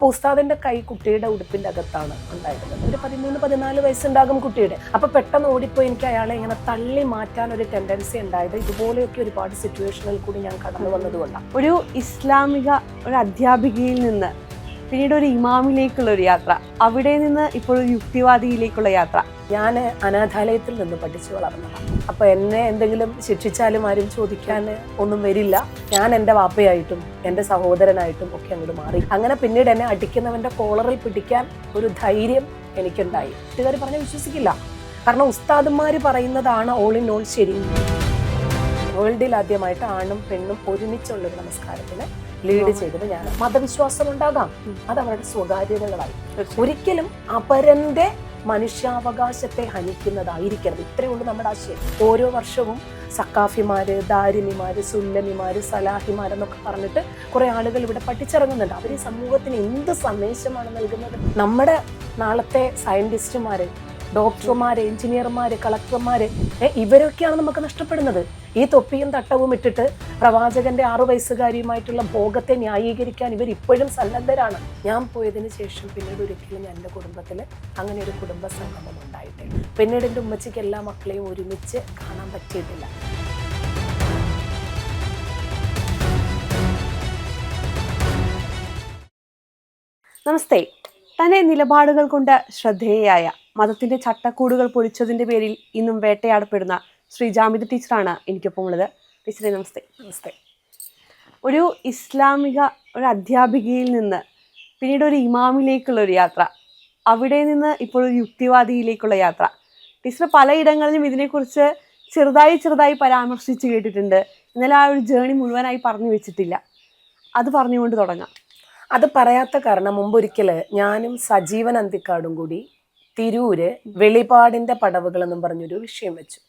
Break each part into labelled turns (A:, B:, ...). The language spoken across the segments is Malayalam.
A: ഉസ്താദിന്റെ കൈ കുട്ടിയുടെ ഉടുപ്പിന്റെ അകത്താണ് ഉണ്ടായിരുന്നത്. ഒരു 13-14 വയസ്സുണ്ടാകും കുട്ടിയുടെ. അപ്പൊ പെട്ടെന്ന് ഓടിപ്പോയി എനിക്ക് അയാളെ ഇങ്ങനെ തള്ളി മാറ്റാൻ ഒരു ടെൻഡൻസി ഉണ്ടായത് ഇതുപോലെയൊക്കെ ഒരുപാട് സിറ്റുവേഷനിൽ കൂടി ഞാൻ കടന്നു വന്നതുകൊണ്ടാണ്.
B: ഒരു ഇസ്ലാമിക ഒരു അധ്യാപികയിൽ നിന്ന് പിന്നീട് ഒരു ഇമാമിലേക്കുള്ള ഒരു യാത്ര, അവിടെ നിന്ന് ഇപ്പോൾ ഒരു യുക്തിവാദിയിലേക്കുള്ള യാത്ര.
A: ഞാൻ അനാഥാലയത്തിൽ നിന്ന് പഠിച്ചു വളർന്നതാണ്. അപ്പൊ എന്നെ എന്തെങ്കിലും ശിക്ഷിച്ചാലും ആരും ചോദിക്കാൻ ഒന്നും വരില്ല. ഞാൻ എൻ്റെ വാപ്പയായിട്ടും എൻ്റെ സഹോദരനായിട്ടും ഒക്കെ അങ്ങോട്ട് മാറി. അങ്ങനെ പിന്നീട് എന്നെ അടിക്കുന്നവന്റെ കോളറിൽ പിടിക്കാൻ ഒരു ധൈര്യം എനിക്കുണ്ടായി. വീട്ടുകാർ പറഞ്ഞാൽ വിശ്വസിക്കില്ല. കാരണം ഉസ്താദന്മാര് പറയുന്നതാണ് ഓൾ ഇൻ ഓൾ ശരി. വേൾഡിൽ ആദ്യമായിട്ട് ആണും പെണ്ണും ഒരുമിച്ചുള്ളൊരു നമസ്കാരത്തിന് ലീഡ് ചെയ്തത് ഞാൻ. മതവിശ്വാസം ഉണ്ടാകാം, അത് അവരുടെ സ്വകാര്യതകളായി. ഒരിക്കലും അപരന്റെ മനുഷ്യാവകാശത്തെ ഹനിക്കുന്നതായിരിക്കരുത്. ഇത്രയേ ഉള്ളൂ നമ്മുടെ ആശയം. ഓരോ വർഷവും സക്കാഫിമാര്, ദാരിമിമാര്, സുല്ലമിമാര്, സലാഹിമാരെന്നൊക്കെ പറഞ്ഞിട്ട് കുറെ ആളുകൾ ഇവിടെ പഠിച്ചിറങ്ങുന്നുണ്ട്. അവർ ഈ സമൂഹത്തിന് എന്ത് സന്ദേശമാണ് നൽകുന്നത്? നമ്മുടെ നാളത്തെ സയന്റിസ്റ്റുമാര്, ഡോക്ടർമാര്, എഞ്ചിനീയർമാര്, കളക്ടർമാര്, ഇവരൊക്കെയാണ് നമുക്ക് നഷ്ടപ്പെടുന്നത്. ഈ തൊപ്പിയും തട്ടവും ഇട്ടിട്ട് പ്രവാചകന്റെ 6 വയസ്സുകാരിയുമായിട്ടുള്ള ഭോഗത്തെ ന്യായീകരിക്കാൻ ഇവർ ഇപ്പോഴും സന്നദ്ധരാണ്. ഞാൻ പോയതിന് ശേഷം പിന്നീട് ഒരിക്കലും എൻ്റെ കുടുംബത്തിൽ അങ്ങനെ ഒരു കുടുംബ സംഗമം ഉണ്ടായിട്ടില്ല. പിന്നീട് എൻ്റെ ഉമ്മച്ചിക്ക് എല്ലാ മക്കളെയും ഒരുമിച്ച് കാണാൻ പറ്റിയിട്ടില്ല.
B: നമസ്തേ. തന്റെ നിലപാടുകൾ കൊണ്ട് ശ്രദ്ധേയയായ, മതത്തിന്റെ ചട്ടക്കൂടുകൾ പൊളിച്ചതിന്റെ പേരിൽ ഇന്നും വേട്ടയാടപ്പെടുന്ന ശ്രീ ജാമിദ ടീച്ചറാണ് എനിക്കൊപ്പം ഉള്ളത്. ടീച്ചറെ നമസ്തേ.
A: നമസ്തേ.
B: ഒരു ഇസ്ലാമിക ഒരു അധ്യാപികയിൽ നിന്ന് പിന്നീട് ഒരു ഇമാമിലേക്കുള്ള ഒരു യാത്ര, അവിടെ നിന്ന് ഇപ്പോൾ ഒരു യുക്തിവാദിയിലേക്കുള്ള യാത്ര. ടീച്ചർ പലയിടങ്ങളിലും ഇതിനെക്കുറിച്ച് ചെറുതായി പരാമർശിച്ച് കേട്ടിട്ടുണ്ട്. എന്നാൽ ആ ഒരു ജേണി മുഴുവനായി പറഞ്ഞു വെച്ചിട്ടില്ല. അത് പറഞ്ഞുകൊണ്ട് തുടങ്ങാം.
A: അത് പറയാത്ത കാരണം മുമ്പൊരിക്കൽ ഞാനും സജീവൻ അന്തിക്കാടും കൂടി തിരൂര് വെളിപാടിന്റെ പടവുകൾ എന്നും പറഞ്ഞൊരു വിഷയം വെച്ചു.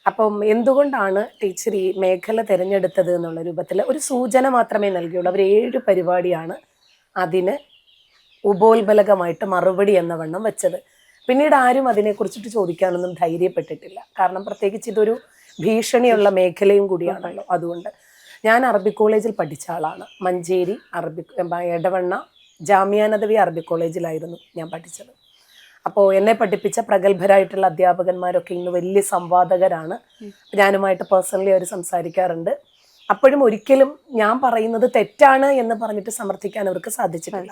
A: അപ്പം എന്തുകൊണ്ടാണ് ടീച്ചർ ഈ മേഖല തിരഞ്ഞെടുത്തത് എന്നുള്ള രൂപത്തിൽ ഒരു സൂചന മാത്രമേ നൽകിയുള്ളൂ. അവർ 7 പരിപാടിയാണ് അതിന് ഉപോത്ബലകമായിട്ട് മറുപടി എന്ന വണ്ണം വെച്ചത്. പിന്നീട് ആരും അതിനെക്കുറിച്ചിട്ട് ചോദിക്കാനൊന്നും ധൈര്യപ്പെട്ടിട്ടില്ല. കാരണം പ്രത്യേകിച്ച് ഇതൊരു ഭീഷണിയുള്ള മേഖലയും കൂടിയാണല്ലോ. അതുകൊണ്ട് ഞാൻ അറബിക് കോളേജിൽ പഠിച്ച ആളാണ്. മഞ്ചേരി എടവണ്ണ ജാമിയ നദവി അറബിക് കോളേജിലായിരുന്നു ഞാൻ പഠിച്ചത്. അപ്പോൾ എന്നെ പഠിപ്പിച്ച പ്രഗത്ഭരായിട്ടുള്ള അധ്യാപകന്മാരൊക്കെ ഇന്ന് വലിയ സംവാദകരാണ്. ഞാനുമായിട്ട് പേഴ്സണലി അവർ സംസാരിക്കാറുണ്ട്. അപ്പോഴും ഒരിക്കലും ഞാൻ പറയുന്നത് തെറ്റാണ് എന്ന് പറഞ്ഞിട്ട് സമർത്ഥിക്കാൻ അവർക്ക് സാധിച്ചിട്ടില്ല.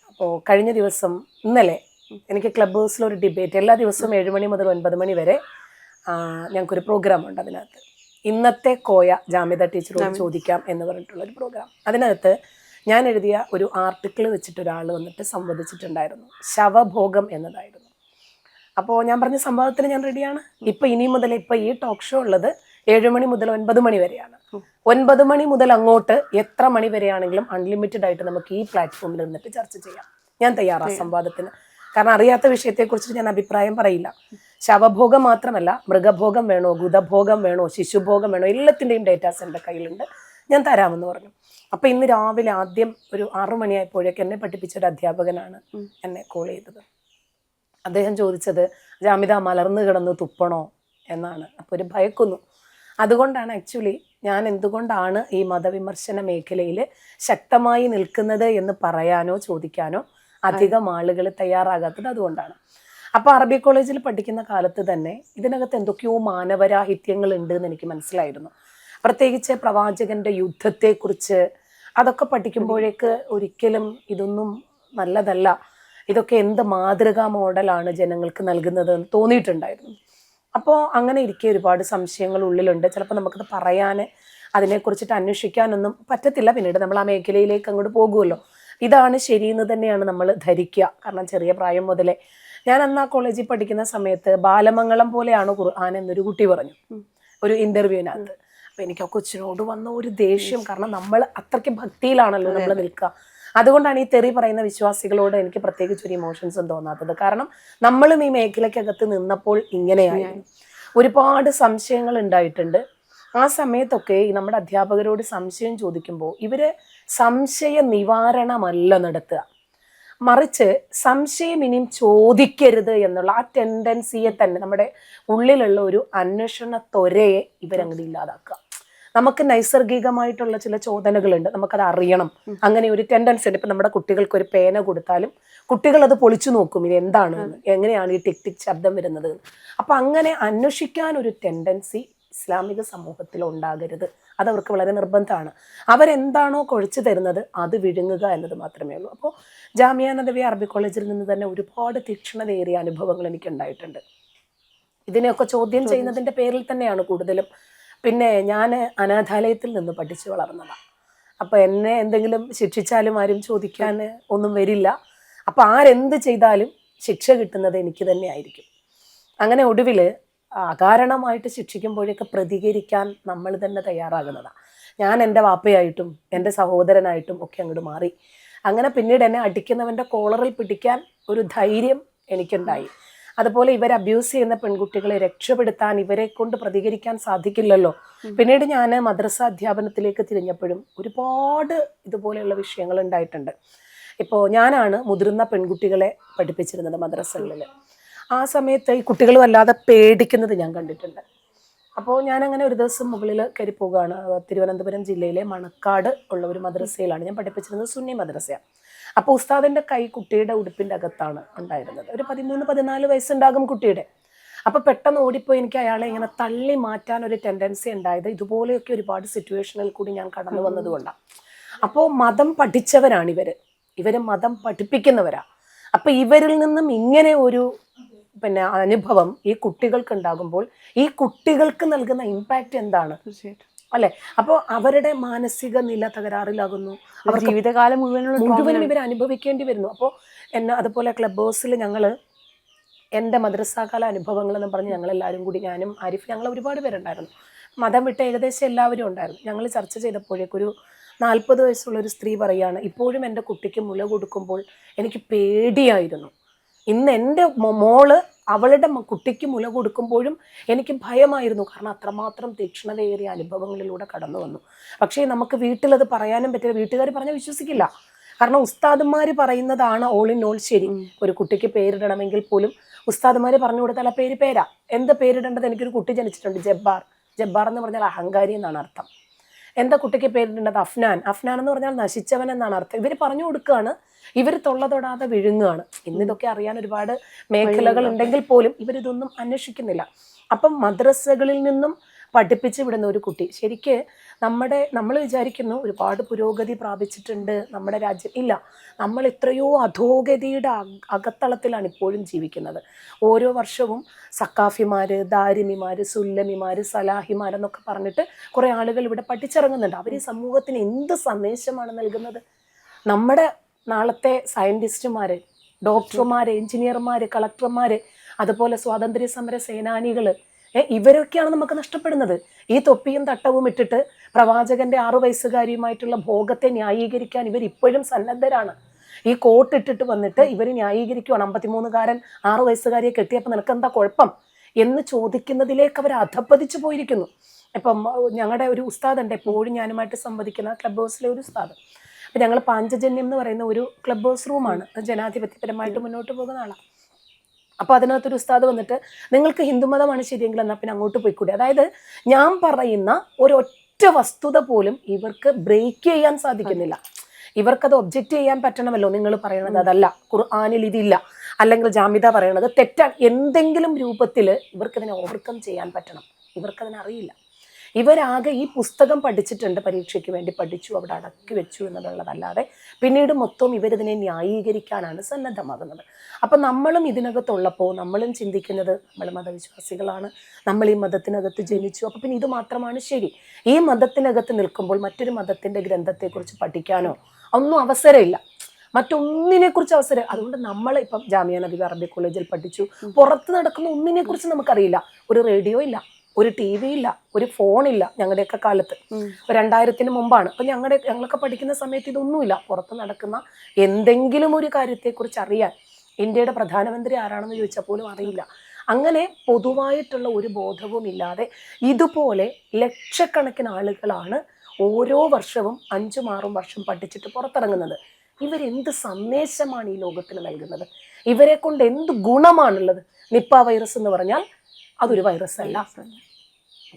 A: അപ്പോൾ കഴിഞ്ഞ ദിവസം ഇന്നലെ എനിക്ക് ക്ലബ് ഹൗസിൽ ഒരു ഡിബേറ്റ്, എല്ലാ ദിവസവും 7 മണി മുതൽ 9 മണി വരെ ഞങ്ങൾക്കൊരു പ്രോഗ്രാം ഉണ്ട്. അതിനകത്ത് ഇന്നത്തെ കോയ ജാമിദ ടീച്ചറോട് ചോദിക്കാം എന്ന് പറഞ്ഞിട്ടുള്ളൊരു പ്രോഗ്രാം. അതിനകത്ത് ഞാൻ എഴുതിയ ഒരു ആർട്ടിക്കിൾ വെച്ചിട്ട് ഒരാൾ വന്നിട്ട് സംവദിച്ചിട്ടുണ്ടായിരുന്നു. ശവഭോഗം എന്നതായിരുന്നു. അപ്പോൾ ഞാൻ പറഞ്ഞ സംഭവത്തിന് ഞാൻ റെഡിയാണ്. ഇനി മുതൽ ഈ ടോക്ക് ഷോ ഉള്ളത് 7 മണി മുതൽ 9 മണി വരെയാണ്. 9 മണി മുതൽ അങ്ങോട്ട് എത്ര മണി വരെയാണെങ്കിലും അൺലിമിറ്റഡ് ആയിട്ട് നമുക്ക് ഈ പ്ലാറ്റ്ഫോമിൽ നിന്നിട്ട് ചർച്ച ചെയ്യാം. ഞാൻ തയ്യാറാണ് സംവാദത്തിന്. കാരണം അറിയാത്ത വിഷയത്തെക്കുറിച്ച് ഞാൻ അഭിപ്രായം പറയില്ല. ശവഭോഗം മാത്രമല്ല, മൃഗഭോഗം വേണോ, ഗുദഭോഗം വേണോ, ശിശുഭോഗം വേണോ, എല്ലാത്തിൻ്റെയും ഡേറ്റാസ് എൻ്റെ കയ്യിലുണ്ട്, ഞാൻ തരാമെന്ന് പറഞ്ഞു. അപ്പം ഇന്ന് രാവിലെ ആദ്യം ഒരു 6 മണിയായപ്പോഴേക്ക് എന്നെ പഠിപ്പിച്ച ഒരു അധ്യാപകനാണ് എന്നെ കോൾ ചെയ്തത്. അദ്ദേഹം ചോദിച്ചത്, ജാമിദ മലർന്നു കിടന്ന് തുപ്പണോ എന്നാണ്. അപ്പോൾ ഒരു ഭയക്കുന്നു. അതുകൊണ്ടാണ് ആക്ച്വലി ഞാൻ എന്തുകൊണ്ടാണ് ഈ മതവിമർശന മേഖലയിൽ ശക്തമായി നിൽക്കുന്നത് എന്ന് പറയാനോ ചോദിക്കാനോ അധികം ആളുകൾ തയ്യാറാകാത്തത് അതുകൊണ്ടാണ്. അപ്പോൾ അറബിക് കോളേജിൽ പഠിക്കുന്ന കാലത്ത് തന്നെ ഇതിനകത്ത് എന്തൊക്കെയോ മാനവരാഹിത്യങ്ങൾ ഉണ്ട് എന്ന് എനിക്ക് മനസ്സിലായിരുന്നു. പ്രത്യേകിച്ച് പ്രവാചകന്റെ യുദ്ധത്തെക്കുറിച്ച് അതൊക്കെ പഠിക്കുമ്പോഴേക്ക് ഒരിക്കലും ഇതൊന്നും നല്ലതല്ല, ഇതൊക്കെ എന്ത് മാതൃകാ മോഡലാണ് ജനങ്ങൾക്ക് നൽകുന്നത് എന്ന് തോന്നിയിട്ടുണ്ടായിരുന്നു. അപ്പോൾ അങ്ങനെ ഇരിക്കെ ഒരുപാട് സംശയങ്ങൾ ഉള്ളിലുണ്ട്. ചിലപ്പോൾ നമുക്കത് പറയാൻ, അതിനെക്കുറിച്ചിട്ട് അന്വേഷിക്കാനൊന്നും പറ്റത്തില്ല. പിന്നീട് നമ്മൾ ആ മേഖലയിലേക്ക് അങ്ങോട്ട് പോകുമല്ലോ. ഇതാണ് ശരിയെന്ന് തന്നെയാണ് നമ്മൾ ധരിക്കുക. കാരണം ചെറിയ പ്രായം മുതലേ ഞാൻ അന്ന് ആ കോളേജിൽ പഠിക്കുന്ന സമയത്ത് ബാലമംഗളം പോലെയാണ് ഖുർആൻ എന്നൊരു കുട്ടി പറഞ്ഞു ഒരു ഇന്റർവ്യൂവിനകത്ത്. അപ്പം എനിക്ക് ആ കൊച്ചിനോട് വന്ന ഒരു ദേഷ്യം. കാരണം നമ്മൾ അത്രയ്ക്ക് ഭക്തിയിലാണല്ലോ നമ്മൾ നിൽക്കുക. അതുകൊണ്ടാണ് ഈ തെറി പറയുന്ന വിശ്വാസികളോട് എനിക്ക് പ്രത്യേകിച്ച് ഒരു ഇമോഷൻസും തോന്നാത്തത്. കാരണം നമ്മളും ഈ മേഖലയ്ക്കകത്ത് നിന്നപ്പോൾ ഇങ്ങനെയായിരുന്നു. ഒരുപാട് സംശയങ്ങൾ ഉണ്ടായിട്ടുണ്ട്. ആ സമയത്തൊക്കെ നമ്മുടെ അധ്യാപകരോട് സംശയം ചോദിക്കുമ്പോൾ ഇവര് സംശയ നിവാരണമല്ല നടത്തുക, മറിച്ച് സംശയം ഇനിയും ചോദിക്കരുത് എന്നുള്ള ആ ടെൻഡൻസിയെ തന്നെ, നമ്മുടെ ഉള്ളിലുള്ള ഒരു അന്വേഷണ ത്വരയെ ഇവരങ്ങോട്ട് ഇല്ലാതാക്കുക. നമുക്ക് നൈസർഗികമായിട്ടുള്ള ചില ചോദനകളുണ്ട്, നമുക്കത് അറിയണം. അങ്ങനെ ഒരു ടെൻഡൻസി ഉണ്ട്. ഇപ്പം നമ്മുടെ കുട്ടികൾക്ക് ഒരു പേന കൊടുത്താലും കുട്ടികൾ അത് പൊളിച്ചു നോക്കും, ഇത് എന്താണ്, എങ്ങനെയാണ് ഈ ടിക് ടിക് ശബ്ദം വരുന്നത്. അപ്പം അങ്ങനെ അന്വേഷിക്കാൻ ഒരു ടെൻഡൻസി ഇസ്ലാമിക സമൂഹത്തിൽ ഉണ്ടാകരുത്. അതവർക്ക് വളരെ നിർബന്ധമാണ്. അവരെന്താണോ കുഴച്ചു തരുന്നത് അത് വിഴുങ്ങുക എന്നത് മാത്രമേ ഉള്ളൂ. അപ്പോൾ ജാമിയ നദവിയ അറബി കോളേജിൽ നിന്ന് തന്നെ ഒരുപാട് തീക്ഷ്ണതയേറിയ അനുഭവങ്ങൾ എനിക്ക് ഉണ്ടായിട്ടുണ്ട്. ഇതിനെയൊക്കെ ചോദ്യം ചെയ്യുന്നതിൻ്റെ പേരിൽ തന്നെയാണ് കൂടുതലും. പിന്നെ ഞാൻ അനാഥാലയത്തിൽ നിന്ന് പഠിച്ചു വളർന്നതാണ്. അപ്പോൾ എന്നെ എന്തെങ്കിലും ശിക്ഷിച്ചാലും ആരും ചോദിക്കാൻ ഒന്നും വരില്ല. അപ്പോൾ ആരെന്ത് ചെയ്താലും ശിക്ഷ കിട്ടുന്നത് എനിക്ക് തന്നെ ആയിരിക്കും. അങ്ങനെ ഒടുവിൽ അകാരണമായിട്ട് ശിക്ഷിക്കുമ്പോഴേക്ക് പ്രതികരിക്കാൻ നമ്മൾ തന്നെ തയ്യാറാകുന്നതാണ്. ഞാൻ എൻ്റെ വാപ്പയായിട്ടും എൻ്റെ സഹോദരനായിട്ടും ഒക്കെ അങ്ങോട്ട് മാറി. അങ്ങനെ പിന്നീട് എന്നെ അടിക്കുന്നവൻ്റെ കോളറിൽ പിടിക്കാൻ ഒരു ധൈര്യം എനിക്കുണ്ടായി. അതുപോലെ ഇവരെ അബ്യൂസ് ചെയ്യുന്ന പെൺകുട്ടികളെ രക്ഷപ്പെടുത്താൻ ഇവരെ കൊണ്ട് പ്രതികരിക്കാൻ സാധിക്കില്ലല്ലോ. പിന്നീട് ഞാൻ മദ്രസ അധ്യാപനത്തിലേക്ക് തിരിഞ്ഞപ്പോഴും ഒരുപാട് ഇതുപോലെയുള്ള വിഷയങ്ങൾ ഉണ്ടായിട്ടുണ്ട്. ഇപ്പോൾ ഞാനാണ് മുതിർന്ന പെൺകുട്ടികളെ പഠിപ്പിച്ചിരുന്നത് മദ്രസകളിൽ. ആ സമയത്ത് ഈ കുട്ടികൾ വല്ലാതെ പേടിക്കുന്നത് ഞാൻ കണ്ടിട്ടുണ്ട്. അപ്പോൾ ഞാനങ്ങനെ ഒരു ദിവസം മുകളിൽ കയറി പോവുകയാണ്. തിരുവനന്തപുരം ജില്ലയിലെ മണക്കാട് ഉള്ള ഒരു മദ്രസയിലാണ് ഞാൻ പഠിപ്പിച്ചിരുന്നത്, സുന്നി മദ്രസയാണ്. അപ്പോൾ ഉസ്താദിൻ്റെ കൈ കുട്ടിയുടെ ഉടുപ്പിൻ്റെ അകത്താണ് ഉണ്ടായിരുന്നത്. ഒരു 13-14 വയസ്സുണ്ടാകും കുട്ടിയുടെ. അപ്പോൾ പെട്ടെന്ന് ഓടിപ്പോയി എനിക്ക് അയാളെ ഇങ്ങനെ തള്ളി മാറ്റാൻ ഒരു ടെൻഡൻസി ഉണ്ടായത് ഇതുപോലെയൊക്കെ ഒരുപാട് സിറ്റുവേഷനിൽ കൂടി ഞാൻ കടന്നു വന്നതുകൊണ്ടാണ്. അപ്പോൾ മതം പഠിച്ചവരാണ് ഇവർ മതം പഠിപ്പിക്കുന്നവരാണ്. അപ്പോൾ ഇവരിൽ നിന്നും ഇങ്ങനെ ഒരു അനുഭവം ഈ കുട്ടികൾക്ക് ഉണ്ടാകുമ്പോൾ ഈ കുട്ടികൾക്ക് നൽകുന്ന ഇമ്പാക്റ്റ് എന്താണ് അല്ലെ? അപ്പോൾ അവരുടെ മാനസിക നില തകരാറിലാകുന്നു. അവർ
B: ജീവിതകാലം
A: മുഴുവനും ഇവർ അനുഭവിക്കേണ്ടി വരുന്നു. അപ്പോൾ അതുപോലെ ക്ലബ് ഹൗസിൽ എൻ്റെ മദ്രസാകാല അനുഭവങ്ങൾ എന്ന് പറഞ്ഞ് ഞങ്ങളെല്ലാവരും കൂടി, ഞാനും ആരിഫ്, ഞങ്ങൾ ഒരുപാട് പേരുണ്ടായിരുന്നു. മതം വിട്ട് ഏകദേശം എല്ലാവരും ഉണ്ടായിരുന്നു. ഞങ്ങൾ ചർച്ച ചെയ്തപ്പോഴേക്കൊരു 40 വയസ്സുള്ളൊരു സ്ത്രീ പറയുകയാണ്, ഇപ്പോഴും എൻ്റെ കുട്ടിക്ക് മുല കൊടുക്കുമ്പോൾ എനിക്ക് പേടിയായിരുന്നു. ഇന്ന് എൻ്റെ മോള് അവളുടെ കുട്ടിക്ക് മുല കൊടുക്കുമ്പോഴും എനിക്ക് ഭയമായിരുന്നു. കാരണം അത്രമാത്രം തീക്ഷ്ണതയേറിയ അനുഭവങ്ങളിലൂടെ കടന്നു വന്നു. പക്ഷേ നമുക്ക് വീട്ടിലത് പറയാനും പറ്റില്ല. വീട്ടുകാർ പറഞ്ഞാൽ വിശ്വസിക്കില്ല. കാരണം ഉസ്താദന്മാർ പറയുന്നതാണ് ഓൾ ഇൻ ഓൾ ശരി. ഒരു കുട്ടിക്ക് പേരിടണമെങ്കിൽ പോലും ഉസ്താദന്മാർ പറഞ്ഞു കൊടുത്താൽ ആ പേരാ. എന്ത് പേരിടേണ്ടത്? എനിക്കൊരു കുട്ടി ജനിച്ചിട്ടുണ്ട്, ജബ്ബാർ എന്ന് പറഞ്ഞാൽ അഹങ്കാരി എന്നാണ് അർത്ഥം. എന്താ കുട്ടിക്ക് പേരിടേണ്ടത്? അഫ്നാൻ എന്ന് പറഞ്ഞാൽ നശിച്ചവൻ എന്നാണ് അർത്ഥം. ഇവർ പറഞ്ഞു കൊടുക്കുകയാണ്, ഇവർ തൊള്ളതൊടാതെ വിഴുങ്ങുകയാണ്. ഇന്നിതൊക്കെ അറിയാൻ ഒരുപാട് മേഖലകൾ ഉണ്ടെങ്കിൽ പോലും ഇവരിതൊന്നും അന്വേഷിക്കുന്നില്ല. അപ്പം മദ്രസകളിൽ നിന്നും പഠിപ്പിച്ച് വിടുന്ന ഒരു കുട്ടി ശരിക്ക് നമ്മൾ വിചാരിക്കുന്നു ഒരുപാട് പുരോഗതി പ്രാപിച്ചിട്ടുണ്ട് നമ്മുടെ രാജ്യം. ഇല്ല, നമ്മൾ എത്രയോ അധോഗതിയുടെ അകത്തളത്തിലാണ് ഇപ്പോഴും ജീവിക്കുന്നത്. ഓരോ വർഷവും സക്കാഫിമാർ, ദാരിമിമാർ, സുല്ലമിമാർ, സലാഹിമാരെന്നൊക്കെ പറഞ്ഞിട്ട് കുറേ ആളുകൾ ഇവിടെ പഠിച്ചിറങ്ങുന്നുണ്ട്. അവർ ഈ സമൂഹത്തിന് എന്ത് സന്ദേശമാണ് നൽകുന്നത്? നമ്മുടെ നാളത്തെ സയൻറ്റിസ്റ്റുമാർ, ഡോക്ടർമാർ, എഞ്ചിനീയർമാർ, കളക്ടർമാർ, അതുപോലെ സ്വാതന്ത്ര്യ സമര സേനാനികൾ, ഇവരൊക്കെയാണ് നമുക്ക് നഷ്ടപ്പെടുന്നത്. ഈ തൊപ്പിയും തട്ടവും ഇട്ടിട്ട് പ്രവാചകന്റെ 6 വയസ്സുകാരിയുമായിട്ടുള്ള ഭോഗത്തെ ന്യായീകരിക്കാൻ ഇവരിപ്പോഴും സന്നദ്ധരാണ്. ഈ കോട്ടിട്ടിട്ട് വന്നിട്ട് ഇവർ ന്യായീകരിക്കുകയാണ്. 53കാരൻ 6 വയസ്സുകാരിയെ കെട്ടിയപ്പോൾ നിനക്കെന്താ കുഴപ്പം എന്ന് ചോദിക്കുന്നതിലേക്ക് അവർ അധപ്പതിച്ചു പോയിരിക്കുന്നു. ഇപ്പം ഞങ്ങളുടെ ഒരു ഉസ്താദുണ്ട്, എപ്പോഴും ഞാനുമായിട്ട് സംവദിക്കുന്ന ക്ലബ് ഹൗസിലെ ഒരു ഉസ്താദ്. അപ്പം ഞങ്ങൾ പാഞ്ചജന്യം എന്ന് പറയുന്ന ഒരു ക്ലബ് ഹൗസ് റൂമാണ്, ജനാധിപത്യപരമായിട്ട് മുന്നോട്ട് പോകുന്ന ആളാണ്. അപ്പോൾ അതിനകത്തൊരു ഉസ്താദ് വന്നിട്ട്, നിങ്ങൾക്ക് ഹിന്ദുമതമാണ് ശരിയെങ്കിൽ എന്നാൽ പിന്നെ അങ്ങോട്ട് പോയിക്കൂടി. അതായത് ഞാൻ പറയുന്ന ഒരൊറ്റ വസ്തുത പോലും ഇവർക്ക് ബ്രേക്ക് ചെയ്യാൻ സാധിക്കുന്നില്ല. ഇവർക്കത് ഒബ്ജക്റ്റ് ചെയ്യാൻ പറ്റണമല്ലോ. നിങ്ങൾ പറയണത് അതല്ല, ഖുർആനിൽ ഇതില്ല, അല്ലെങ്കിൽ ജാമിദ പറയണത് തെറ്റാണ്, എന്തെങ്കിലും രൂപത്തിൽ ഇവർക്കതിനെ ഓവർകം ചെയ്യാൻ പറ്റണം. ഇവർക്കതിനറിയില്ല. ഇവരാകെ ഈ പുസ്തകം പഠിച്ചിട്ടുണ്ട്, പരീക്ഷയ്ക്ക് വേണ്ടി പഠിച്ചു, അവിടെ അടക്കി വെച്ചു എന്നുള്ളതല്ലാതെ പിന്നീട് മൊത്തം ഇവരിതിനെ ന്യായീകരിക്കാനാണ് സന്നദ്ധമാകുന്നത്. അപ്പം നമ്മളും ഇതിനകത്തുള്ളപ്പോൾ നമ്മളും ചിന്തിക്കുന്നത് നമ്മൾ മതവിശ്വാസികളാണ്, നമ്മൾ ഈ മതത്തിനകത്ത് ജനിച്ചു, അപ്പം പിന്നെ ഇത് മാത്രമാണ് ശരി. ഈ മതത്തിനകത്ത് നിൽക്കുമ്പോൾ മറ്റൊരു മതത്തിൻ്റെ ഗ്രന്ഥത്തെക്കുറിച്ച് പഠിക്കാനോ ഒന്നും അവസരമില്ല, മറ്റൊന്നിനെക്കുറിച്ച് അവസരം. അതുകൊണ്ട് നമ്മൾ ഇപ്പം ജാമിയ നദിവ അറബി കോളേജിൽ പഠിച്ചു, പുറത്ത് നടക്കുന്ന ഒന്നിനെക്കുറിച്ച് നമുക്കറിയില്ല. ഒരു റേഡിയോ ഇല്ല, ഒരു TV ഇല്ല, ഒരു ഫോണില്ല. ഞങ്ങളുടെയൊക്കെ കാലത്ത് 2000-ന് മുമ്പാണ്. അപ്പം ഞങ്ങളൊക്കെ പഠിക്കുന്ന സമയത്ത് ഇതൊന്നുമില്ല. പുറത്ത് നടക്കുന്ന എന്തെങ്കിലും ഒരു കാര്യത്തെക്കുറിച്ച് അറിയാൻ ഇന്ത്യയുടെ പ്രധാനമന്ത്രി ആരാണെന്ന് ചോദിച്ചാൽ പോലും അറിയില്ല. അങ്ങനെ പൊതുവായിട്ടുള്ള ഒരു ബോധവും ഇല്ലാതെ ഇതുപോലെ ലക്ഷക്കണക്കിന് ആളുകളാണ് ഓരോ വർഷവും 5-6 വർഷം പഠിച്ചിട്ട് പുറത്തിറങ്ങുന്നത്. ഇവരെന്ത് സന്ദേശമാണ് ഈ ലോകത്തിന് നൽകുന്നത്? ഇവരെ കൊണ്ട് എന്ത് ഗുണമാണുള്ളത്? നിപ്പ വൈറസ് എന്ന് പറഞ്ഞാൽ അതൊരു വൈറസ് അല്ല,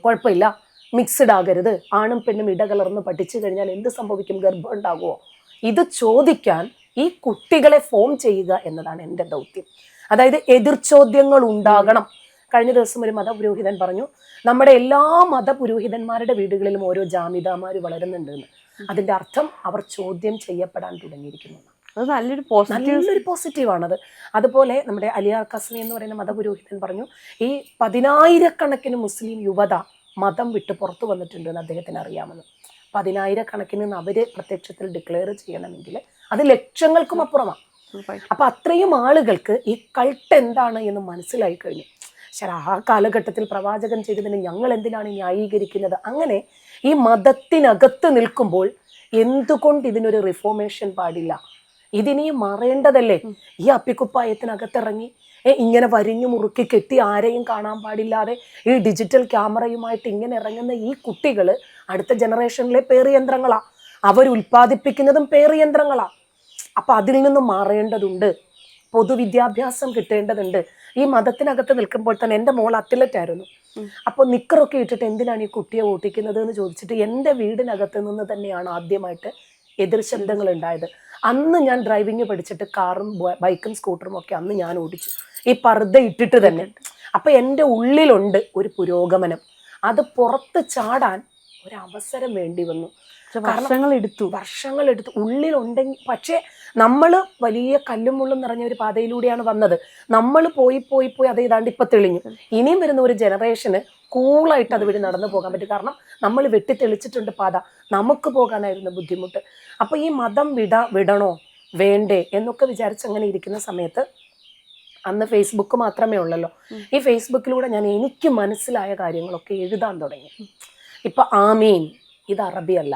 A: കുഴപ്പമില്ല. മിക്സ്ഡ് ആകരുത്, ആണും പെണ്ണും ഇടകലർന്ന് പഠിച്ചു കഴിഞ്ഞാൽ എന്ത് സംഭവിക്കും, ഗർഭം ഉണ്ടാകുമോ, ഇത് ചോദിക്കാൻ ഈ കുട്ടികളെ ഫോം ചെയ്യുക എന്നതാണ് എൻ്റെ ദൗത്യം. അതായത് എതിർചോദ്യങ്ങൾ ഉണ്ടാകണം. കഴിഞ്ഞ ദിവസം ഒരു മതപുരോഹിതൻ പറഞ്ഞു, നമ്മുടെ എല്ലാ മതപുരോഹിതന്മാരുടെ വീടുകളിലും ഓരോ ജാമിദാമാർ വളരുന്നുണ്ട് എന്ന്. അതിന്റെ അർത്ഥം അവർ ചോദ്യം ചെയ്യപ്പെടാൻ തുടങ്ങിയിരിക്കുന്നു.
B: അത് നല്ലൊരു
A: പോസിറ്റീവാണത്. അതുപോലെ നമ്മുടെ അലിയാർ കസ്മി എന്ന് പറയുന്ന മതപുരോഹിതൻ പറഞ്ഞു, ഈ 10,000-കണക്കിന് മുസ്ലിം യുവത മതം വിട്ട് പുറത്തു വന്നിട്ടുണ്ട് എന്ന് അദ്ദേഹത്തിന് അറിയാമെന്ന്. 10,000-കണക്കിന് അവര് പ്രത്യക്ഷത്തിൽ ഡിക്ലെയർ ചെയ്യണമെങ്കിൽ അത് ലക്ഷങ്ങൾക്കും അപ്പുറമാണ്. അപ്പൊ അത്രയും ആളുകൾക്ക് ഈ കൾട്ട് എന്താണ് എന്ന് മനസ്സിലായി കഴിഞ്ഞു. ശരി, ആ കാലഘട്ടത്തിൽ പ്രവാചകൻ ചെയ്തതിന് ഞങ്ങൾ എന്തിനാണ് ന്യായീകരിക്കുന്നത്? അങ്ങനെ ഈ മതത്തിനകത്ത് നിൽക്കുമ്പോൾ എന്തുകൊണ്ട് ഇതിനൊരു റിഫോർമേഷൻ പാടില്ല? ഇതിനീ മറേണ്ടതല്ലേ? ഈ അപ്പിക്കുപ്പായത്തിനകത്തിറങ്ങി ഇങ്ങനെ വരിഞ്ഞു മുറുക്കി കെട്ടി ആരെയും കാണാൻ പാടില്ലാതെ ഈ ഡിജിറ്റൽ ക്യാമറയുമായിട്ട് ഇങ്ങനെ ഇറങ്ങുന്ന ഈ കുട്ടികൾ അടുത്ത ജനറേഷനിലെ പേറിയന്ത്രങ്ങളാ. അവരുൽപ്പാദിപ്പിക്കുന്നതും പേറിയന്ത്രങ്ങളാ. അപ്പൊ അതിൽ നിന്നും മാറേണ്ടതുണ്ട്, പൊതുവിദ്യാഭ്യാസം കിട്ടേണ്ടതുണ്ട്. ഈ മതത്തിനകത്ത് നിൽക്കുമ്പോൾ തന്നെ എൻ്റെ മോൾ അത്ലറ്റ് ആയിരുന്നു. അപ്പോൾ നിക്കറൊക്കെ ഇട്ടിട്ട് എന്തിനാണ് ഈ കുട്ടിയെ ഓട്ടിക്കുന്നത് എന്ന് ചോദിച്ചിട്ട് എൻ്റെ വീടിനകത്ത് നിന്ന് തന്നെയാണ് ആദ്യമായിട്ട് എതിർ ശബ്ദങ്ങൾ ഉണ്ടായത്. അന്ന് ഞാൻ ഡ്രൈവിംഗ് പഠിച്ചിട്ട് കാറും ബൈക്കും സ്കൂട്ടറും ഒക്കെ അന്ന് ഞാൻ ഓടിച്ചു, ഈ പർദ്ദ ഇട്ടിട്ട് തന്നെ. അപ്പൊ എൻ്റെ ഉള്ളിലുണ്ട് ഒരു പുരോഗമനം. അത് പുറത്ത് ചാടാൻ ഒരവസരം വേണ്ടി വന്നു. വർഷങ്ങളെടുത്തു ഉള്ളിലുണ്ടെങ്കിൽ. പക്ഷേ നമ്മൾ വലിയ കല്ലും മുള്ളും നിറഞ്ഞ ഒരു പാതയിലൂടെയാണ് വന്നത്. നമ്മൾ പോയി പോയി പോയി അത് ഏതാണ്ട് ഇപ്പൊ തെളിഞ്ഞു. ഇനിയും വരുന്ന ഒരു ജനറേഷന് കൂളായിട്ട് അത് വഴി നടന്നു പോകാൻ പറ്റും. കാരണം നമ്മൾ വെട്ടിത്തെളിച്ചിട്ടുണ്ട് പാത. നമുക്ക് പോകാനായിരുന്നു ബുദ്ധിമുട്ട്. അപ്പൊ ഈ മതം വിടണോ വേണ്ടേ എന്നൊക്കെ വിചാരിച്ച് അങ്ങനെ ഇരിക്കുന്ന സമയത്ത് അന്ന് ഫേസ്ബുക്ക് മാത്രമേ ഉള്ളല്ലോ. ഈ ഫേസ്ബുക്കിലൂടെ ഞാൻ എനിക്ക് മനസ്സിലായ കാര്യങ്ങളൊക്കെ എഴുതാൻ തുടങ്ങി. ഇപ്പൊ ആമീൻ ഇത് അറബിയല്ല,